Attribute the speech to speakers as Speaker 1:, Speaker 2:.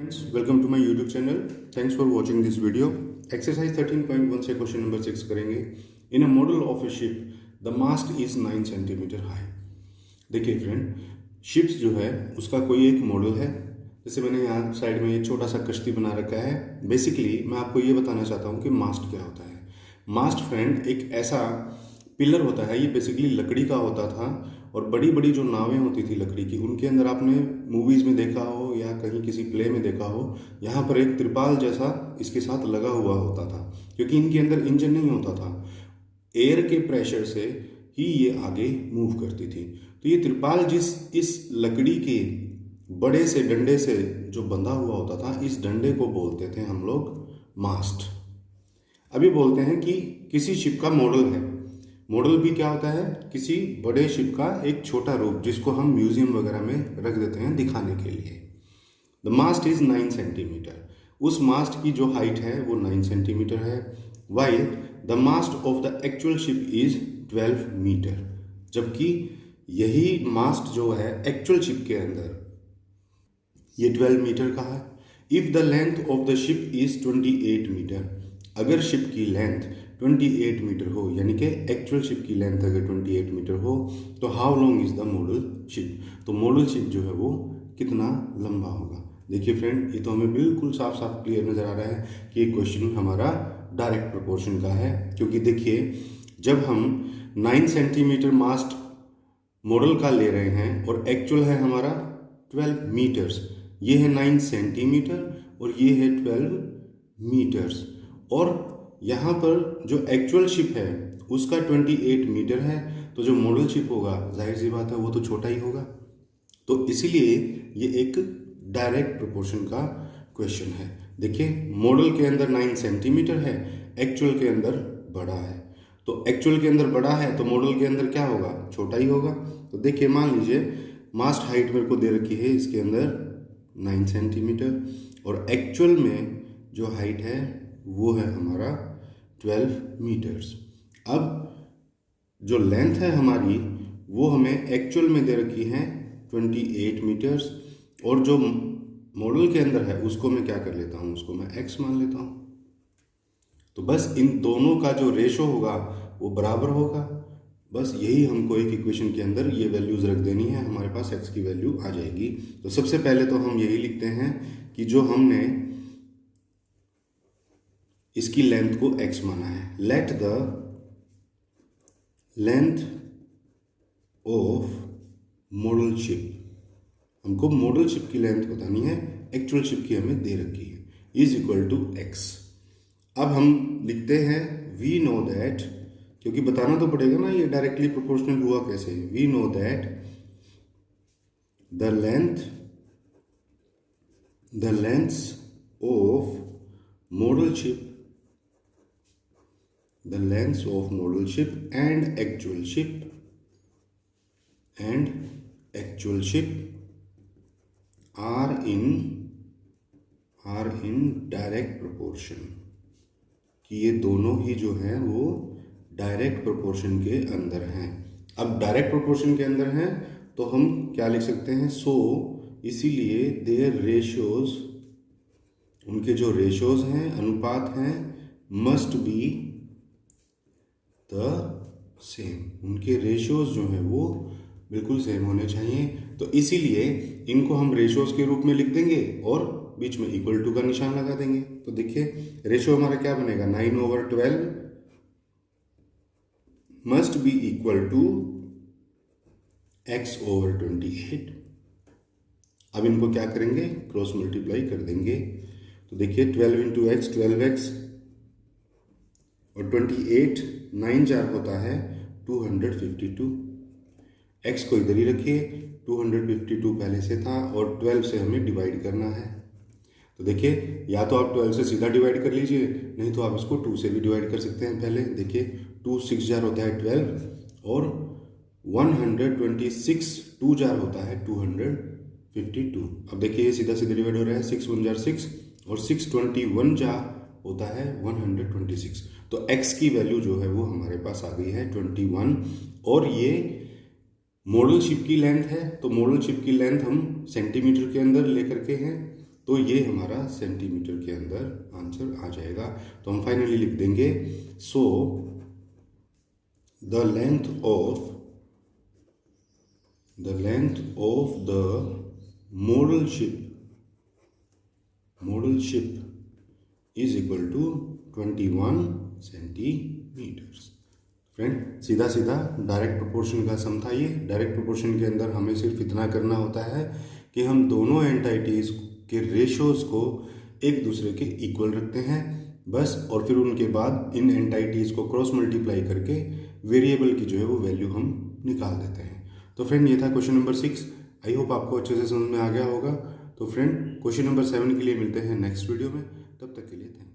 Speaker 1: Friends, welcome to my YouTube channel. Thanks for watching this video. Exercise 13.1 से question number 6 करेंगे. In a model of a ship, the mast is 9 cm high. देखिए friend, ships जो है उसका कोई एक model है. जैसे मैंने यहाँ साइड में एक छोटा सा कश्ती बना रखा है. बेसिकली मैं आपको ये बताना चाहता हूँ कि मास्ट क्या होता है. मास्ट फ्रेंड एक ऐसा पिलर होता है. ये बेसिकली लकड़ी का होता था और बड़ी बड़ी जो नावें होती थी लकड़ी की, उनके अंदर आपने मूवीज़ में देखा हो या कहीं किसी प्ले में देखा हो, यहाँ पर एक त्रिपाल जैसा इसके साथ लगा हुआ होता था, क्योंकि इनके अंदर इंजन नहीं होता था. एयर के प्रेशर से ही ये आगे मूव करती थी. तो ये त्रिपाल इस लकड़ी के बड़े से डंडे से जो बंधा हुआ होता था, इस डंडे को बोलते थे हम लोग मास्ट. अभी बोलते हैं कि किसी शिप का मॉडल है. मॉडल भी क्या होता है? किसी बड़े शिप का एक छोटा रूप, जिसको हम म्यूजियम वगैरह में रख देते हैं दिखाने के लिए. The mast is 9 centimetre. उस मास्ट की जो हाइट है वो 9 सेंटीमीटर है. While the mast of the actual ship is 12 metre. जबकि यही मास्ट जो है एक्चुअल शिप के अंदर ये 12 मीटर का है. If the length of the ship is 28 metre. अगर शिप की लेंथ 28 मीटर हो, यानी कि एक्चुअल शिप की लेंथ अगर 28 मीटर हो, तो how long is the model ship. तो मॉडल शिप जो है वो कितना लंबा होगा. देखिए फ्रेंड, ये तो हमें बिल्कुल साफ साफ क्लियर नजर आ रहा है कि ये क्वेश्चन हमारा डायरेक्ट प्रोपोर्शन का है. क्योंकि देखिए, जब हम 9 सेंटीमीटर मास्ट मॉडल का ले रहे हैं और एक्चुअल है हमारा 12 मीटर्स, ये है 9 सेंटीमीटर और ये है 12 मीटर्स, और यहाँ पर जो एक्चुअल शिप है उसका 28 मीटर है, तो जो मॉडल शिप होगा जाहिर सी बात है वो तो छोटा ही होगा. तो इसीलिए ये एक डायरेक्ट प्रोपोर्शन का क्वेश्चन है. देखिए, मॉडल के अंदर 9 सेंटीमीटर है, एक्चुअल के अंदर बड़ा है. तो एक्चुअल के अंदर बड़ा है तो मॉडल के अंदर क्या होगा? छोटा ही होगा. तो देखिए, मान लीजिए मास्ट हाइट मेरे को दे रखी है इसके अंदर 9 सेंटीमीटर और एक्चुअल में जो हाइट है वो है हमारा 12 मीटर्स. अब जो लेंथ है हमारी वो हमें एक्चुअल में दे रखी है 28 मीटर्स, और जो मॉडल के अंदर है उसको मैं क्या कर लेता हूँ, उसको मैं x मान लेता हूँ. तो बस इन दोनों का जो रेशो होगा वो बराबर होगा. बस यही हमको एक इक्वेशन के अंदर ये वैल्यूज रख देनी है, हमारे पास x की वैल्यू आ जाएगी. तो सबसे पहले तो हम यही लिखते हैं कि जो हमने इसकी लेंथ को x माना है. Let the length of model ship, हमको मॉडल शिप की लेंथ बतानी है, एक्चुअल शिप की हमें दे रखी है, इज इक्वल टू x. अब हम लिखते हैं वी नो दैट, क्योंकि बताना तो पड़ेगा ना ये डायरेक्टली प्रोपोर्शनल हुआ कैसे. We know that the lengths of model ship, the lengths of model ship and actual ship are in direct proportion. कि ये दोनों ही जो हैं वो डायरेक्ट प्रोपोर्शन के अंदर हैं. अब डायरेक्ट प्रोपोर्शन के अंदर हैं तो हम क्या लिख सकते हैं? सो इसीलिए देयर रेशियोज, उनके जो रेशियोज हैं, अनुपात हैं, मस्ट बी द सेम. उनके रेशियोज जो हैं वो बिल्कुल सेम होने चाहिए. तो इसीलिए इनको हम रेशियोज के रूप में लिख देंगे और बीच में इक्वल टू का निशान लगा देंगे. तो देखिए, रेशियो हमारा क्या बनेगा? 9/12 must be equal to x/28. अब इनको क्या करेंगे? क्रॉस मल्टीप्लाई कर देंगे. तो देखिए, 12 इंटू एक्स 12x और 28 9 4 होता है 252. x को इधर ही रखिए, 252 पहले से था और 12 से हमें डिवाइड करना है. तो देखिए, या तो आप 12 से सीधा डिवाइड कर लीजिए, नहीं तो आप इसको 2 से भी डिवाइड कर सकते हैं. पहले देखिए, 2 6 4 होता है 12 और 126 2 4 होता है 252. अब देखिए, ये सीधा सीधा डिवाइड हो रहा है. 6 1 जार 6 और 621 जा होता है 126. तो x की वैल्यू जो है वो हमारे पास आ गई है 21. और ये मॉडल शिप की लेंथ है, तो मॉडल शिप की लेंथ हम सेंटीमीटर के अंदर लेकर के हैं, तो ये हमारा सेंटीमीटर के अंदर आंसर आ जाएगा। तो हम फाइनली लिख देंगे so the length of the model ship is equal to 21 centimetres. Friend सीधा सीधा डायरेक्ट प्रोपोर्शन का सम था ये। डायरेक्ट प्रोपोर्शन के अंदर हमें सिर्फ इतना करना होता है कि हम दोनों एंटाइटीज के रेशियोज को एक दूसरे के इक्वल रखते हैं बस, और फिर उनके बाद इन एंटाइटीज को क्रॉस मल्टीप्लाई करके वेरिएबल की जो है वो वैल्यू हम निकाल देते हैं। तो फ्रेंड ये था क्वेश्चन नंबर 6। आई होप आपको अच्छे से समझ में आ गया होगा। तो फ्रेंड क्वेश्चन नंबर 7 के लिए मिलते हैं नेक्स्ट वीडियो में। तब तक के लिए थैंक यू।